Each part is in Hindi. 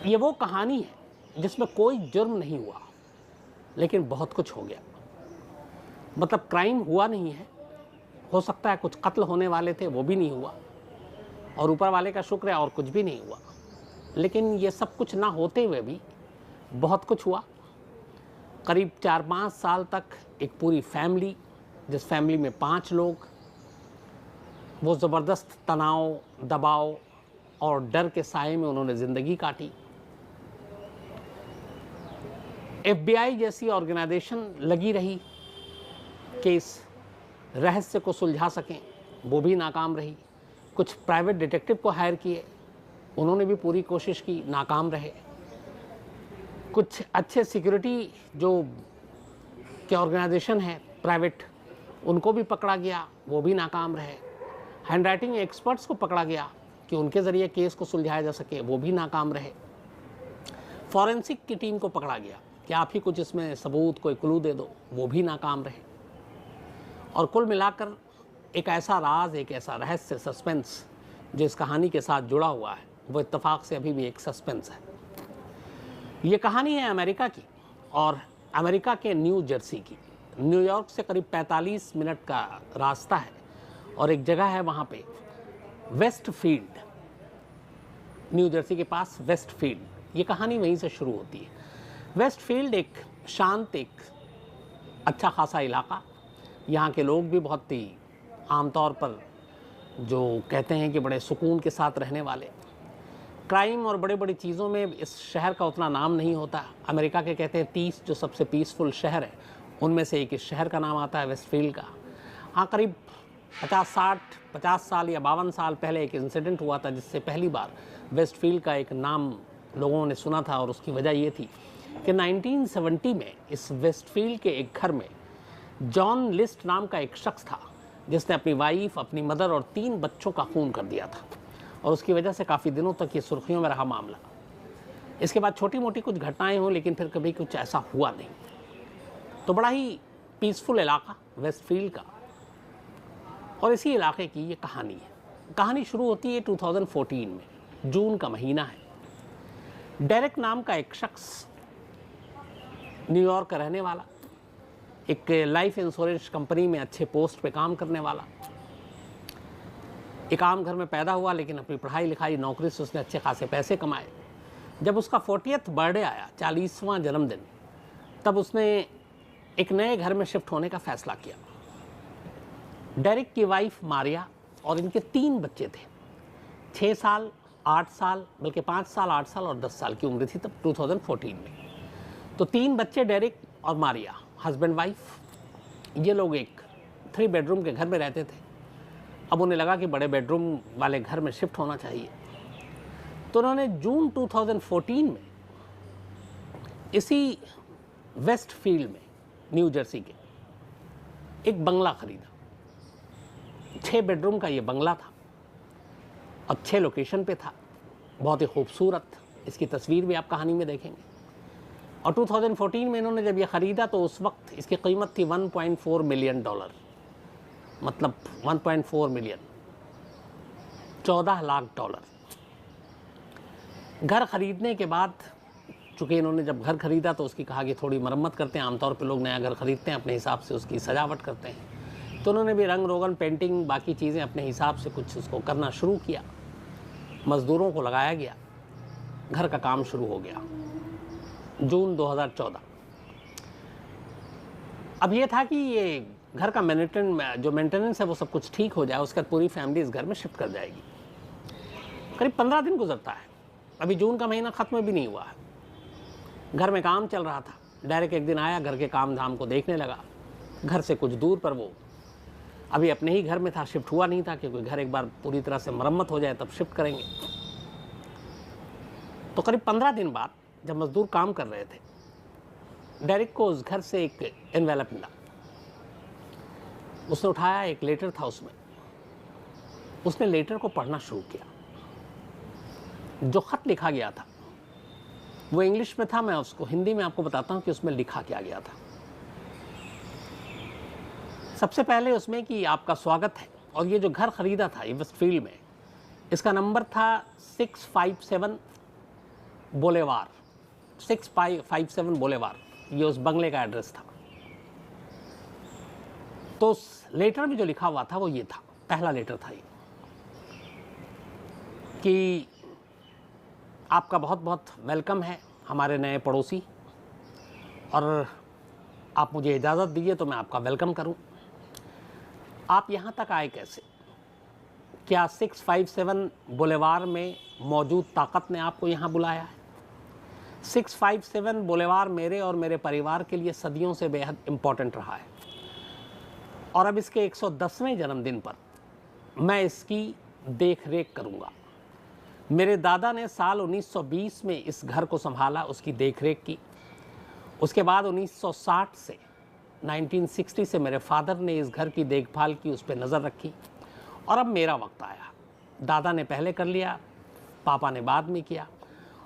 ये वो कहानी है जिसमें कोई जुर्म नहीं हुआ लेकिन बहुत कुछ हो गया। मतलब क्राइम हुआ नहीं है, हो सकता है कुछ कत्ल होने वाले थे वो भी नहीं हुआ, और ऊपर वाले का शुक्र है और कुछ भी नहीं हुआ। लेकिन ये सब कुछ ना होते हुए भी बहुत कुछ हुआ। करीब 4-5 साल तक एक पूरी फैमिली, जिस फैमिली में 5 लोग, वो ज़बरदस्त तनाव, दबाव और डर के साए में उन्होंने ज़िंदगी काटी। FBI जैसी ऑर्गेनाइजेशन लगी रही कि इस रहस्य को सुलझा सकें, वो भी नाकाम रही। कुछ प्राइवेट डिटेक्टिव को हायर किए, उन्होंने भी पूरी कोशिश की, नाकाम रहे। कुछ अच्छे सिक्योरिटी जो के ऑर्गेनाइजेशन है प्राइवेट, उनको भी पकड़ा गया, वो भी नाकाम रहे। हैंडराइटिंग एक्सपर्ट्स को पकड़ा गया कि उनके ज़रिए केस को सुलझाया जा सके, वो भी नाकाम रहे। फॉरेंसिक की टीम को पकड़ा गया कि आप ही कुछ इसमें सबूत, कोई क्लू दे दो, वो भी नाकाम रहे। और कुल मिलाकर एक ऐसा राज, एक ऐसा रहस्य, सस्पेंस जो इस कहानी के साथ जुड़ा हुआ है, वो इत्तेफाक से अभी भी एक सस्पेंस है। ये कहानी है अमेरिका की, और अमेरिका के न्यू जर्सी की। न्यूयॉर्क से करीब 45 मिनट का रास्ता है, और एक जगह है वहाँ पे वेस्टफील्ड, न्यू जर्सी के पास वेस्टफील्ड। ये कहानी वहीं से शुरू होती है। वेस्टफील्ड एक शांत, एक अच्छा खासा इलाका। यहाँ के लोग भी बहुत ही आमतौर पर जो कहते हैं कि बड़े सुकून के साथ रहने वाले। क्राइम और बड़ी बड़ी चीज़ों में इस शहर का उतना नाम नहीं होता। अमेरिका के कहते हैं 30 जो सबसे पीसफुल शहर है, उनमें से एक इस शहर का नाम आता है वेस्टफील्ड का। हाँ, करीब 50 साल या 52 साल पहले एक इंसिडेंट हुआ था जिससे पहली बार वेस्टफील्ड का एक नाम लोगों ने सुना था। और उसकी वजह ये थी कि 1970 में इस वेस्टफील्ड के एक घर में जॉन लिस्ट नाम का एक शख्स था जिसने अपनी वाइफ, अपनी मदर और 3 बच्चों का खून कर दिया था। और उसकी वजह से काफ़ी दिनों तक ये सुर्खियों में रहा मामला। इसके बाद छोटी मोटी कुछ घटनाएं हुई, लेकिन फिर कभी कुछ ऐसा हुआ नहीं। तो बड़ा ही पीसफुल इलाका वेस्टफील्ड का, और इसी इलाके की ये कहानी है। कहानी शुरू होती है 2014 में, जून का महीना है। डेरेक नाम का एक शख्स, न्यूयॉर्क का रहने वाला, एक लाइफ इंश्योरेंस कंपनी में अच्छे पोस्ट पे काम करने वाला, एक आम घर में पैदा हुआ, लेकिन अपनी पढ़ाई लिखाई, नौकरी से उसने अच्छे खासे पैसे कमाए। जब उसका 40th बर्थडे आया, 40वां जन्मदिन, तब उसने एक नए घर में शिफ्ट होने का फैसला किया। डेरिक की वाइफ मारिया और इनके 3 बच्चे थे। 6 साल, 8 साल, बल्कि 5 साल, 8 साल और 10 साल की उम्र थी तब 2014 में। तो 3 बच्चे डेरिक और मारिया, हस्बैंड वाइफ, ये लोग एक 3 बेडरूम के घर में रहते थे। अब उन्हें लगा कि बड़े बेडरूम वाले घर में शिफ्ट होना चाहिए। तो उन्होंने जून 2014 में इसी वेस्टफील्ड में, न्यू जर्सी के, एक बंगला खरीदा। 6 बेडरूम का ये बंगला था, अच्छे लोकेशन पे था, बहुत ही खूबसूरत। इसकी तस्वीर भी आप कहानी में देखेंगे। और 2014 में इन्होंने जब ये ख़रीदा तो उस वक्त इसकी कीमत थी $1.4 मिलियन, मतलब 1.4 मिलियन, $14 लाख। घर ख़रीदने के बाद, चूँकि इन्होंने जब घर ख़रीदा तो उसकी कहा कि थोड़ी मरम्मत करते हैं। आमतौर पे लोग नया घर ख़रीदते हैं, अपने हिसाब से उसकी सजावट करते हैं। तो उन्होंने भी रंग रोगन, पेंटिंग, बाकी चीज़ें अपने हिसाब से कुछ उसको करना शुरू किया। मज़दूरों को लगाया गया, घर का काम शुरू हो गया जून 2014। अब ये था कि ये घर का जो मेंटेनेंस है वो सब कुछ ठीक हो जाए, उसके बाद पूरी फैमिली इस घर में शिफ्ट कर जाएगी। करीब 15 दिन गुजरता है, अभी जून का महीना ख़त्म भी नहीं हुआ है। घर में काम चल रहा था। डायरेक्ट एक दिन आया, घर के काम धाम को देखने लगा। घर से कुछ दूर पर वो अभी अपने ही घर में था, शिफ्ट हुआ नहीं था, क्योंकि घर एक बार पूरी तरह से मरम्मत हो जाए तब शिफ्ट करेंगे। तो करीब 15 दिन बाद जब मज़दूर काम कर रहे थे, डेरिक को उस घर से एक एनवेलप मिला। उसने उठाया, एक लेटर था उसमें। उसने लेटर को पढ़ना शुरू किया। जो ख़त लिखा गया था वो इंग्लिश में था, मैं उसको हिंदी में आपको बताता हूँ कि उसमें लिखा क्या गया था। सबसे पहले उसमें कि आपका स्वागत है, और ये जो घर ख़रीदा था ये वेस्टफील्ड में, इसका नंबर था 657 बुलेवार, 6557 बुलेवार, ये उस बंगले का एड्रेस था। तो उस लेटर में जो लिखा हुआ था वो ये था, पहला लेटर था ये कि आपका बहुत बहुत वेलकम है हमारे नए पड़ोसी, और आप मुझे इजाज़त दीजिए तो मैं आपका वेलकम करूं। आप यहाँ तक आए कैसे? क्या 657 बुलेवार में मौजूद ताकत ने आपको यहाँ बुलाया है? 657 बुलेवार मेरे और मेरे परिवार के लिए सदियों से बेहद इम्पोर्टेंट रहा है, और अब इसके 110वें जन्मदिन पर मैं इसकी देख रेख करूँगा। मेरे दादा ने साल 1920 में इस घर को संभाला, उसकी देख रेख की। उसके बाद 1960 से 1960 से मेरे फादर ने इस घर की देखभाल की, उस पर नज़र रखी, और अब मेरा वक्त आया। दादा ने पहले कर लिया, पापा ने बाद में किया,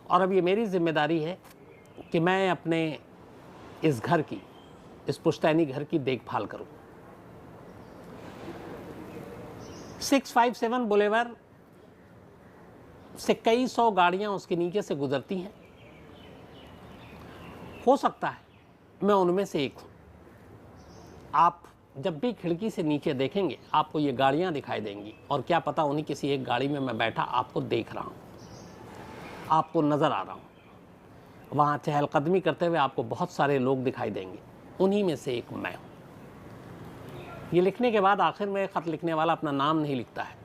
और अब ये मेरी जिम्मेदारी है कि मैं अपने इस घर की, इस पुश्तैनी घर की देखभाल करूं। 657 बुलेवार से कई सौ गाड़ियां उसके नीचे से गुजरती हैं। हो सकता है मैं उनमें से एक हूं। आप जब भी खिड़की से नीचे देखेंगे आपको ये गाड़ियां दिखाई देंगी, और क्या पता उन्हीं किसी एक गाड़ी में मैं बैठा आपको देख रहा हूं, आपको नज़र आ रहा हूं। वहाँ चहलकदमी करते हुए आपको बहुत सारे लोग दिखाई देंगे, उन्हीं में से एक मैं हूँ। ये लिखने के बाद आखिर में ख़त लिखने वाला अपना नाम नहीं लिखता है,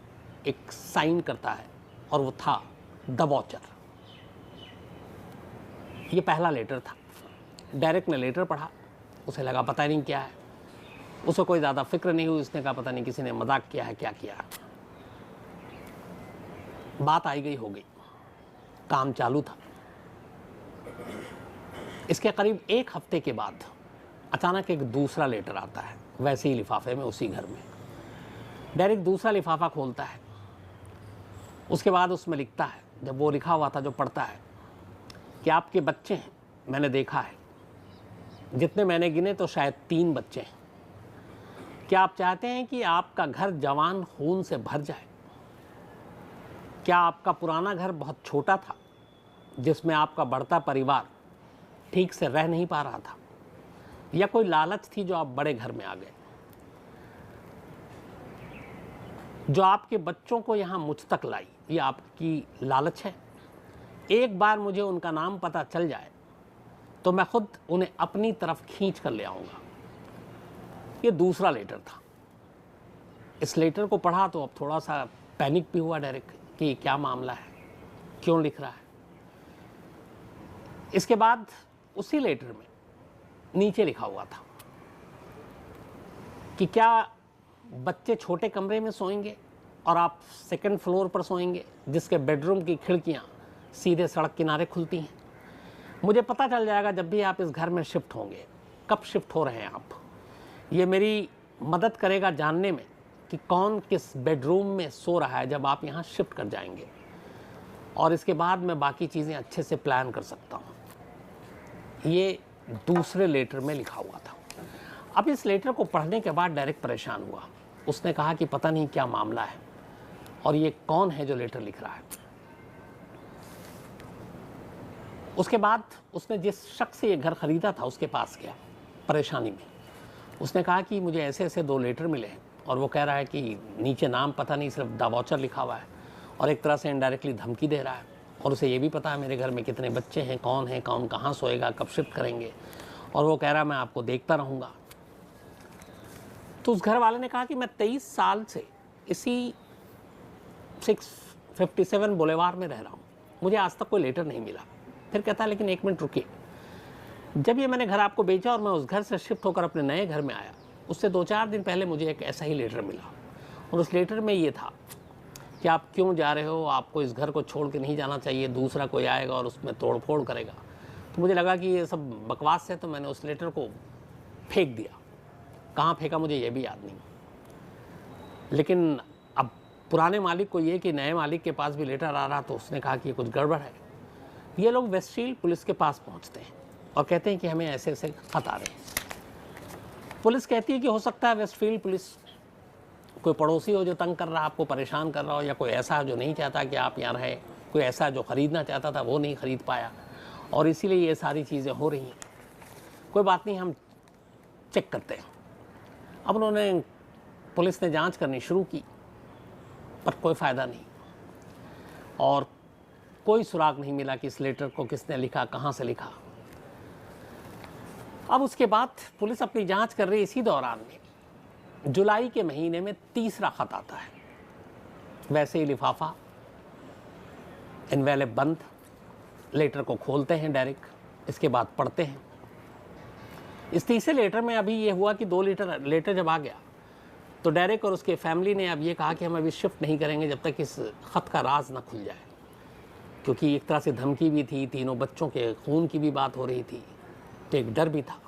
एक साइन करता है, और वो था द वॉचर। ये पहला लेटर था। डायरेक्ट ने लेटर पढ़ा, उसे लगा पता नहीं क्या है, उसे कोई ज़्यादा फिक्र नहीं हुई। उसने कहा पता नहीं किसी ने मजाक किया है, क्या किया है। बात आई गई हो गई, काम चालू था। इसके करीब एक हफ्ते के बाद अचानक एक दूसरा लेटर आता है, वैसे ही लिफाफे में, उसी घर में। डायरेक्ट दूसरा लिफाफा खोलता है, उसके बाद उसमें लिखता है, जब वो लिखा हुआ था जो पढ़ता है, कि आपके बच्चे हैं, मैंने देखा है, जितने मैंने गिने तो शायद 3 बच्चे हैं। क्या आप चाहते हैं कि आपका घर जवान खून से भर जाए? क्या आपका पुराना घर बहुत छोटा था, जिसमें आपका बढ़ता परिवार ठीक से रह नहीं पा रहा था, या कोई लालच थी जो आप बड़े घर में आ गए, जो आपके बच्चों को यहाँ मुझ तक लाई? ये आपकी लालच है? एक बार मुझे उनका नाम पता चल जाए तो मैं खुद उन्हें अपनी तरफ खींच कर ले आऊँगा। ये दूसरा लेटर था। इस लेटर को पढ़ा तो अब थोड़ा सा पैनिक भी हुआ डायरेक्ट कि क्या मामला है, क्यों लिख रहा है। इसके बाद उसी लेटर में नीचे लिखा हुआ था कि क्या बच्चे छोटे कमरे में सोएंगे और आप सेकंड फ्लोर पर सोएंगे, जिसके बेडरूम की खिड़कियां सीधे सड़क किनारे खुलती हैं। मुझे पता चल जाएगा जब भी आप इस घर में शिफ्ट होंगे, कब शिफ्ट हो रहे हैं आप। ये मेरी मदद करेगा जानने में कि कौन किस बेडरूम में सो रहा है जब आप यहाँ शिफ्ट कर जाएंगे, और इसके बाद मैं बाकी चीज़ें अच्छे से प्लान कर सकता हूँ। ये दूसरे लेटर में लिखा हुआ था। अब इस लेटर को पढ़ने के बाद डायरेक्ट परेशान हुआ। उसने कहा कि पता नहीं क्या मामला है, और ये कौन है जो लेटर लिख रहा है। उसके बाद उसने जिस शख्स से ये घर ख़रीदा था उसके पास गया परेशानी में। उसने कहा कि मुझे ऐसे ऐसे 2 लेटर मिले हैं, और वो कह रहा है कि नीचे नाम पता नहीं, सिर्फ द वॉचर लिखा हुआ है, और एक तरह से इनडायरेक्टली धमकी दे रहा है, और उसे ये भी पता है मेरे घर में कितने बच्चे हैं, कौन कहाँ सोएगा, कब शिफ्ट करेंगे, और वो कह रहा है मैं आपको देखता रहूँगा। तो उस घर वाले ने कहा कि मैं 23 साल से इसी 657 बुलेवार में रह रहा हूँ, मुझे आज तक कोई लेटर नहीं मिला। फिर कहता है लेकिन 1 मिनट रुकिए, जब ये मैंने घर आपको बेचा और मैं उस घर से शिफ्ट होकर अपने नए घर में आया, उससे 2-4 दिन पहले मुझे एक ऐसा ही लेटर मिला, और उस लेटर में ये था कि आप क्यों जा रहे हो, आपको इस घर को छोड़ के नहीं जाना चाहिए, दूसरा कोई आएगा और उसमें तोड़ फोड़ करेगा। तो मुझे लगा कि ये सब बकवास है, तो मैंने उस लेटर को फेंक दिया। कहाँ फेंका मुझे ये भी याद नहीं। लेकिन अब पुराने मालिक को ये कि नए मालिक के पास भी लेटर आ रहा, तो उसने कहा कि ये कुछ गड़बड़ है। ये लोग वेस्टफील्ड पुलिस के पास पहुंचते हैं और कहते हैं कि हमें ऐसे ऐसे खत आ रहे हैं। पुलिस कहती है कि हो सकता है वेस्टफील्ड पुलिस कोई पड़ोसी हो जो तंग कर रहा है, आपको परेशान कर रहा हो, या कोई ऐसा जो नहीं चाहता कि आप यहाँ रहें, कोई ऐसा जो ख़रीदना चाहता था वो नहीं ख़रीद पाया, और इसीलिए ये सारी चीज़ें हो रही हैं। कोई बात नहीं, हम चेक करते हैं। अब उन्होंने, पुलिस ने जांच करनी शुरू की, पर कोई फ़ायदा नहीं, और कोई सुराग नहीं मिला कि इस लेटर को किसने लिखा, कहाँ से लिखा। अब उसके बाद पुलिस अपनी जांच कर रही, इसी दौरान में जुलाई के महीने में तीसरा ख़त आता है। वैसे ही लिफाफा, एनवेलप बंद, लेटर को खोलते हैं डायरेक्ट, इसके बाद पढ़ते हैं। इस तीसरे लेटर में अभी ये हुआ कि 2 लेटर जब आ गया तो डायरेक्ट और उसके फैमिली ने अब ये कहा कि हम अभी शिफ्ट नहीं करेंगे जब तक इस ख़त का राज ना खुल जाए, क्योंकि एक तरह से धमकी भी थी, तीनों बच्चों के खून की भी बात हो रही थी, तो एक डर भी था।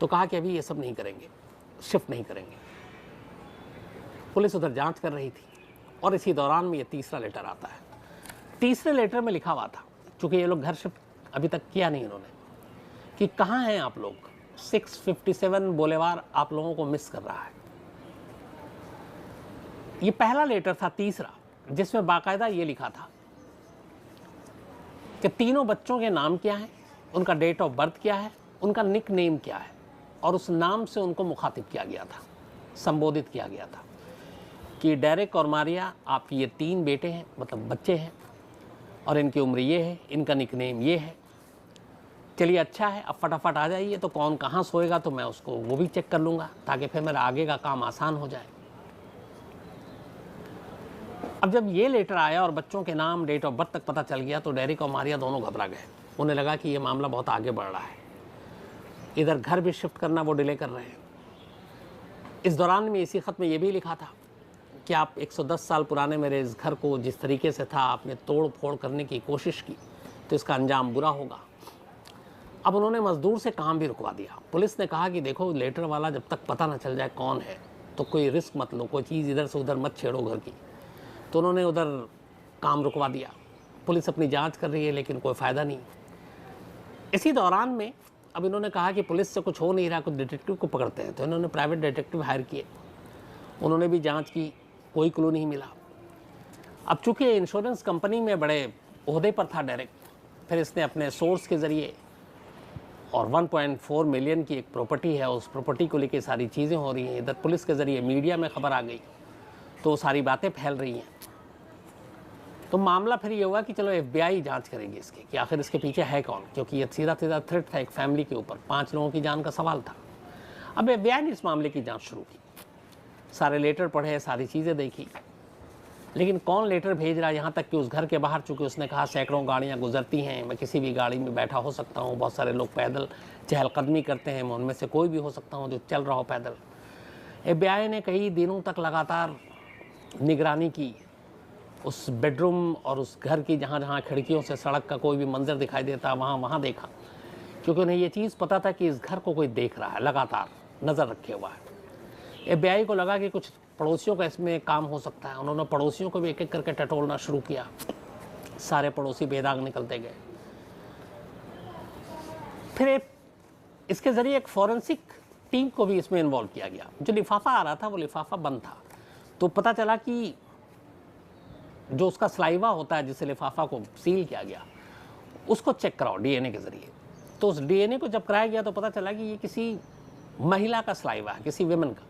तो कहा कि अभी ये सब नहीं करेंगे, शिफ्ट नहीं करेंगे। पुलिस उधर जांच कर रही थी, और इसी दौरान में ये तीसरा लेटर आता है। तीसरे लेटर में लिखा हुआ था, चूँकि ये लोग घर शिफ्ट अभी तक किया नहीं इन्होंने, कि कहाँ हैं आप लोग, 657 बोलेवार आप लोगों को मिस कर रहा है। ये पहला लेटर था, तीसरा, जिसमें बाकायदा ये लिखा था कि तीनों बच्चों के नाम क्या हैं, उनका डेट ऑफ बर्थ क्या है, उनका निक नेम क्या है, और उस नाम से उनको मुखातिब किया गया था, संबोधित किया गया था कि डेरेक और मारिया, आपकी ये 3 बेटे हैं, मतलब बच्चे हैं, और इनकी उम्र ये है, इनका निक नेम ये है। चलिए अच्छा है, अब फटाफट आ जाइए, तो कौन कहाँ सोएगा तो मैं उसको वो भी चेक कर लूँगा, ताकि फिर मेरा आगे का काम आसान हो जाए। अब जब ये लेटर आया और बच्चों के नाम, डेट ऑफ बर्थ तक पता चल गया, तो डेरेक और मारिया दोनों घबरा गए। उन्हें लगा कि ये मामला बहुत आगे बढ़ रहा है, इधर घर भी शिफ्ट करना वो डिले कर रहे हैं। इस दौरान में इसी ख़त में ये भी लिखा था कि आप 110 साल पुराने मेरे इस घर को जिस तरीके से था आपने तोड़ फोड़ करने की कोशिश की, तो इसका अंजाम बुरा होगा। अब उन्होंने मजदूर से काम भी रुकवा दिया। पुलिस ने कहा कि देखो, लेटर वाला जब तक पता ना चल जाए कौन है, तो कोई रिस्क मत लो, कोई चीज़ इधर से उधर मत छेड़ो घर की। तो उन्होंने उधर काम रुकवा दिया। पुलिस अपनी जांच कर रही है, लेकिन कोई फ़ायदा नहीं। इसी दौरान में अब इन्होंने कहा कि पुलिस से कुछ हो नहीं रहा, कुछ डिटेक्टिव को पकड़ते हैं, तो इन्होंने प्राइवेट डिटेक्टिव हायर किए। उन्होंने भी जांच की, कोई क्लू नहीं मिला। अब चूँकि इंश्योरेंस कंपनी में बड़े ओहदे पर था डायरेक्ट, फिर इसने अपने सोर्स के ज़रिए, और 1.4 मिलियन की एक प्रॉपर्टी है, उस प्रॉपर्टी को लेके सारी चीज़ें हो रही हैं। इधर पुलिस के ज़रिए मीडिया में खबर आ गई, तो सारी बातें फैल रही हैं। तो मामला फिर ये हुआ कि चलो FBI जांच करेगी इसकी, कि आखिर इसके पीछे है कौन, क्योंकि ये सीधा सीधा थ्रेट था एक फैमिली के ऊपर, 5 लोगों की जान का सवाल था। अब FBI ने इस मामले की जांच शुरू की, सारे लेटर पढ़े, सारी चीज़ें देखी, लेकिन कौन लेटर भेज रहा है, यहाँ तक कि उस घर के बाहर, चूँकि उसने कहा सैकड़ों गाड़ियाँ गुजरती हैं, मैं किसी भी गाड़ी में बैठा हो सकता हूँ, बहुत सारे लोग पैदल चहलकदमी करते हैं, मैं उनमें से कोई भी हो सकता हूँ जो चल रहा हो पैदल। FBI ने कई दिनों तक लगातार निगरानी की उस बेडरूम और उस घर की, जहाँ जहाँ खिड़कियों से सड़क का कोई भी मंजर दिखाई देता, वहाँ देखा, क्योंकि उन्हें ये चीज़ पता था कि इस घर को कोई देख रहा है, लगातार नज़र रखे हुआ है। FBI को लगा कि कुछ पड़ोसियों का इसमें काम हो सकता है। उन्होंने पड़ोसियों को भी एक एक करके टटोलना शुरू किया। सारे पड़ोसी बेदाग निकलते गए। फिर इसके ज़रिए एक फॉरेंसिक टीम को भी इसमें इन्वॉल्व किया गया। जो लिफाफा आ रहा था वो लिफाफा बंद था, तो पता चला कि जो उसका सलाइवा होता है, जिससे लिफाफा को सील किया गया, उसको चेक कराओ DNA के ज़रिए। तो उस DNA को जब कराया गया तो पता चला कि ये किसी महिला का सलाइवा है, किसी विमेन का,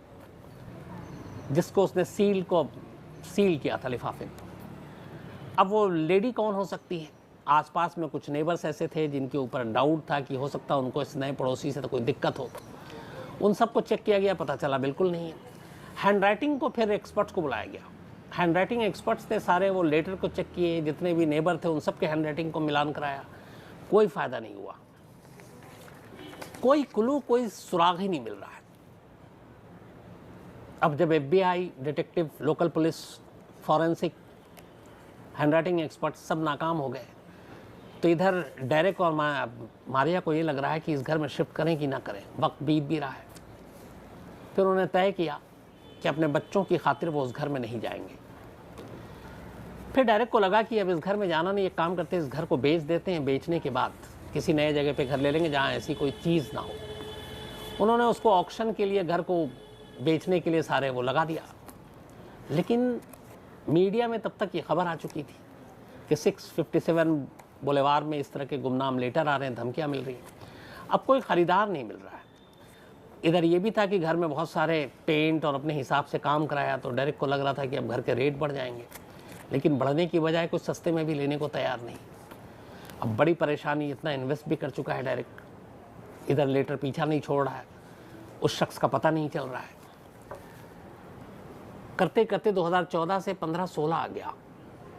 जिसको उसने सील किया था लिफाफे को। अब वो लेडी कौन हो सकती है? आसपास में कुछ नेबर्स ऐसे थे जिनके ऊपर डाउट था कि हो सकता है उनको इस नए पड़ोसी से तो कोई दिक्कत हो। उन सबको चेक किया गया, पता चला बिल्कुल नहीं है। हैंडराइटिंग को फिर एक्सपर्ट्स को बुलाया गया। हैंडराइटिंग एक्सपर्ट्स ने सारे वो लेटर को चेक किए, जितने भी नेबर थे उन सब के हैंडराइटिंग को मिलान कराया, कोई फ़ायदा नहीं हुआ। कोई क्लू, कोई सुराग ही नहीं मिल रहा है। अब जब FBI, detective, local police, forensic, handwriting expert सब नाकाम हो गए, तो इधर डेरेक और मारिया को ये लग रहा है कि इस घर में शिफ्ट करें कि ना करें। वक्त बीत भी रहा है। फिर उन्होंने तय किया कि अपने बच्चों की खातिर वो उस घर में नहीं जाएंगे। फिर डेरेक को लगा कि अब इस घर में जाना नहीं, एक काम करते हैं, इस घर को बेच देते हैं, बेचने के बाद किसी नए जगह पे घर ले लेंगे जहाँ ऐसी कोई चीज़ ना हो। उन्होंने उसको ऑक्शन के लिए, घर को बेचने के लिए सारे वो लगा दिया। लेकिन मीडिया में तब तक ये खबर आ चुकी थी कि 657 बुलेवार में इस तरह के गुमनाम लेटर आ रहे हैं, धमकियाँ मिल रही हैं। अब कोई ख़रीदार नहीं मिल रहा है। इधर ये भी था कि घर में बहुत सारे पेंट और अपने हिसाब से काम कराया, तो डायरेक्ट को लग रहा था कि अब घर के रेट बढ़ जाएंगे, लेकिन बढ़ने की बजाय कुछ सस्ते में भी लेने को तैयार नहीं। अब बड़ी परेशानी, इतना इन्वेस्ट भी कर चुका है डायरेक्ट, इधर लेटर पीछा नहीं छोड़ रहा है, उस शख्स का पता नहीं चल रहा है। करते करते 2014 से 15-16 आ गया,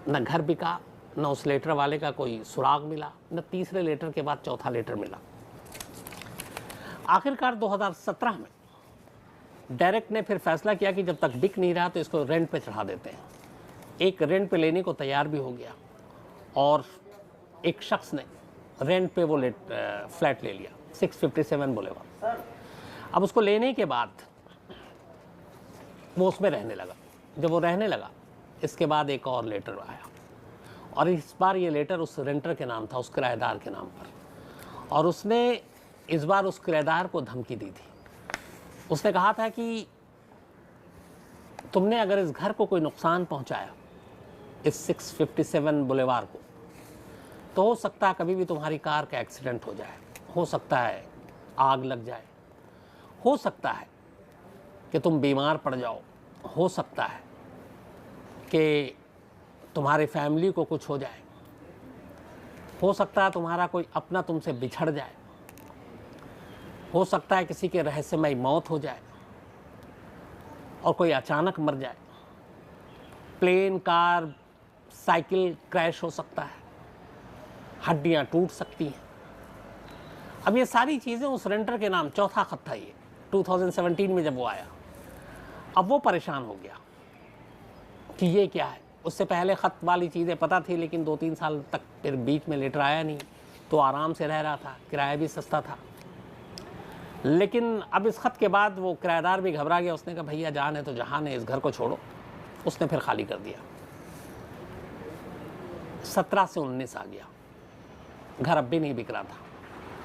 न घर बिका, न उस लेटर वाले का कोई सुराग मिला, न तीसरे लेटर के बाद चौथा लेटर मिला। आखिरकार 2017 में डायरेक्ट ने फिर फैसला किया कि जब तक बिक नहीं रहा तो इसको रेंट पे चढ़ा देते हैं। एक रेंट पे लेने को तैयार भी हो गया और एक शख्स ने रेंट पे वो फ्लैट ले लिया 657 बुलेवार। अब उसको लेने के बाद वो उसमें रहने लगा। जब वो रहने लगा, इसके बाद एक और लेटर आया और इस बार ये लेटर उस रेंटर के नाम था, उस किराएदार के नाम पर। और उसने इस बार उस किराएदार को धमकी दी थी। उसने कहा था कि तुमने अगर इस घर को कोई नुकसान पहुंचाया, इस 657 बुलेवार को, तो हो सकता है कभी भी तुम्हारी कार का एक्सीडेंट हो जाए, हो सकता है आग लग जाए, हो सकता है कि तुम बीमार पड़ जाओ, हो सकता है कि तुम्हारे फैमिली को कुछ हो जाए, हो सकता है तुम्हारा कोई अपना तुमसे बिछड़ जाए, हो सकता है किसी के रहस्यमय मौत हो जाए और कोई अचानक मर जाए, प्लेन, कार, साइकिल क्रैश हो सकता है, हड्डियां टूट सकती हैं। अब ये सारी चीज़ें उस रेंटर के नाम, चौथा खत था ये 2017 में जब वो आया। अब वो परेशान हो गया कि ये क्या है। उससे पहले ख़त वाली चीज़ें पता थी, लेकिन 2-3 साल तक फिर बीच में लेटर आया नहीं, तो आराम से रह रहा था, किराया भी सस्ता था। लेकिन अब इस ख़त के बाद वो किराएदार भी घबरा गया। उसने कहा भैया जान है तो जहान है, इस घर को छोड़ो। उसने फिर खाली कर दिया। 17 से 19 आ गया, घर अब भी नहीं बिक रहा था।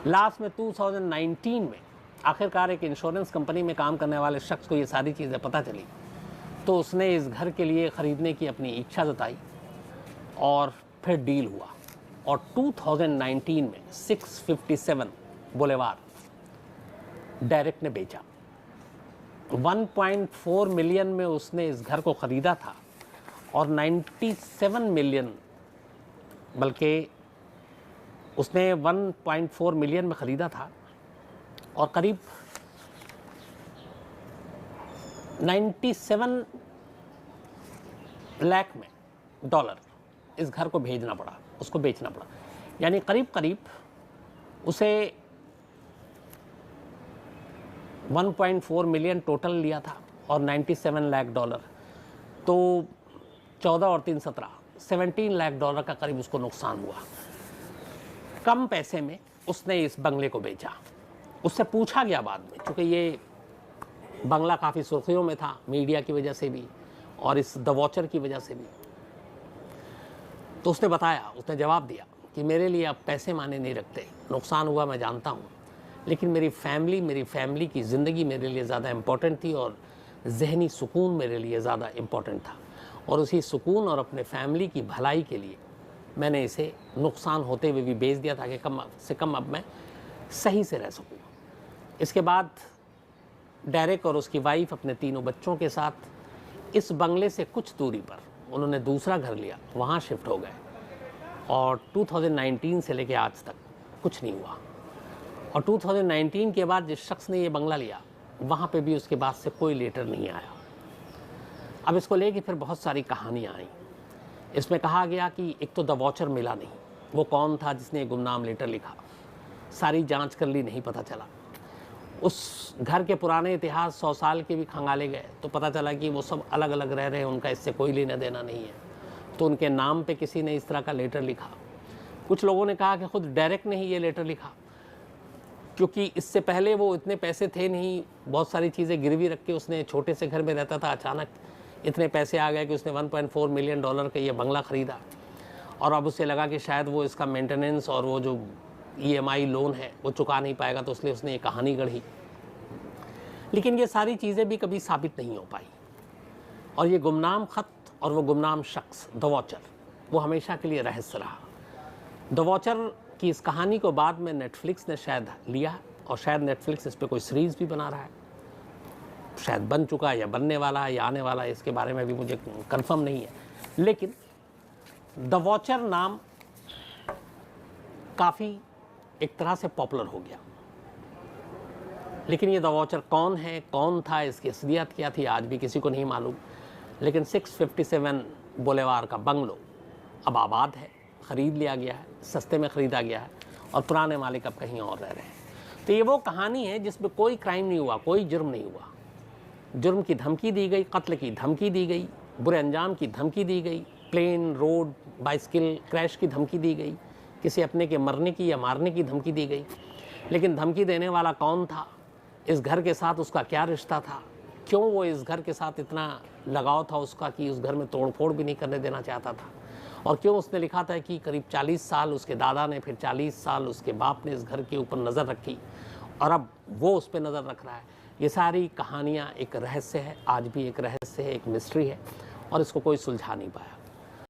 लास्ट में 2019 में आखिरकार एक इंश्योरेंस कंपनी में काम करने वाले शख्स को ये सारी चीज़ें पता चली, तो उसने इस घर के लिए ख़रीदने की अपनी इच्छा जताई और फिर डील हुआ। और 2019 में 657 बुलेवार डायरेक्ट ने बेचा। 1.4 मिलियन में उसने इस घर को ख़रीदा था और 97 मिलियन, बल्कि उसने 1.4 मिलियन में ख़रीदा था और करीब 97 लाख में डॉलर इस घर को भेजना पड़ा, उसको बेचना पड़ा। यानी करीब करीब उसे 1.4 मिलियन टोटल लिया था और 97 लाख डॉलर, तो 14 और 3 17 17 लाख डॉलर का करीब उसको नुकसान हुआ। कम पैसे में उसने इस बंगले को बेचा। उससे पूछा गया बाद में, चूँकि ये बंगला काफ़ी सुर्खियों में था मीडिया की वजह से भी और इस द वॉचर की वजह से भी, तो उसने बताया, उसने जवाब दिया कि मेरे लिए अब पैसे माने नहीं रखते, नुकसान हुआ मैं जानता हूँ, लेकिन मेरी फैमिली की ज़िंदगी मेरे लिए ज़्यादा इम्पोर्टेंट थी और जहनी सुकून मेरे लिए ज़्यादा इम्पोर्टेंट था, और उसी सुकून और अपने फैमिली की भलाई के लिए मैंने इसे नुकसान होते हुए भी बेच दिया ताकि कम से कम अब मैं सही से रह सकूँ। इसके बाद डेरेक और उसकी वाइफ अपने तीनों बच्चों के साथ इस बंगले से कुछ दूरी पर उन्होंने दूसरा घर लिया, वहाँ शिफ्ट हो गए और 2019 से लेकर आज तक कुछ नहीं हुआ। और 2019 के बाद जिस शख्स ने ये बंगला लिया वहाँ पे भी उसके बाद से कोई लेटर नहीं आया। अब इसको लेके फिर बहुत सारी कहानियाँ आई। इसमें कहा गया कि एक तो द वॉचर मिला नहीं, वो कौन था जिसने गुमनाम लेटर लिखा, सारी जांच कर ली, नहीं पता चला। उस घर के पुराने इतिहास 100 साल के भी खंगाले गए तो पता चला कि वो सब अलग अलग रह रहे हैं, उनका इससे कोई लेना देना नहीं है, तो उनके नाम पे किसी ने इस तरह का लेटर लिखा। कुछ लोगों ने कहा कि खुद डायरेक्ट ने ही ये लेटर लिखा, क्योंकि इससे पहले वो इतने पैसे थे नहीं, बहुत सारी चीज़ें गिरवी रख के उसने छोटे से घर में रहता था, अचानक इतने पैसे आ गए कि उसने 1.4 मिलियन डॉलर का ये बंगला ख़रीदा और अब उसे लगा कि शायद वो इसका मेंटेनेंस और वो जो EMI लोन है वो चुका नहीं पाएगा, तो इसलिए उसने ये कहानी गढ़ी। लेकिन ये सारी चीज़ें भी कभी साबित नहीं हो पाई और ये गुमनाम ख़त और वो गुमनाम शख्स द वॉचर वो हमेशा के लिए रहस्य रहा। द वॉचर की इस कहानी को बाद में नेटफ्लिक्स ने शायद लिया और शायद नेटफ्लिक्स इस पर कोई सीरीज़ भी बना रहा है, शायद बन चुका है या बनने वाला है या आने वाला है, इसके बारे में भी मुझे कंफर्म नहीं है। लेकिन द वॉचर नाम काफ़ी एक तरह से पॉपुलर हो गया। लेकिन ये द वॉचर कौन है, कौन था, इसकी असलियत क्या थी, आज भी किसी को नहीं मालूम। लेकिन 657 बुलेवार का बंगलो अब आबाद है, ख़रीद लिया गया है, सस्ते में ख़रीदा गया है और पुराने मालिक अब कहीं और रह रहे हैं। तो ये वो कहानी है जिसमें कोई क्राइम नहीं हुआ, कोई जुर्म नहीं हुआ। जुर्म की धमकी दी गई, कत्ल की धमकी दी गई, बुरे अंजाम की धमकी दी गई, प्लेन, रोड, बाइसिकल क्रैश की धमकी दी गई, किसी अपने के मरने की या मारने की धमकी दी गई। लेकिन धमकी देने वाला कौन था, इस घर के साथ उसका क्या रिश्ता था, क्यों वो इस घर के साथ इतना लगाव था उसका कि उस घर में तोड़फोड़ भी नहीं करने देना चाहता था, और क्यों उसने लिखा था कि करीब 40 साल उसके दादा ने, फिर 40 साल उसके बाप ने इस घर के ऊपर नज़र रखी और अब वो उस पर नज़र रख रहा है। ये सारी कहानियाँ एक रहस्य है, आज भी एक रहस्य है, एक मिस्ट्री है और इसको कोई सुलझा नहीं पाया।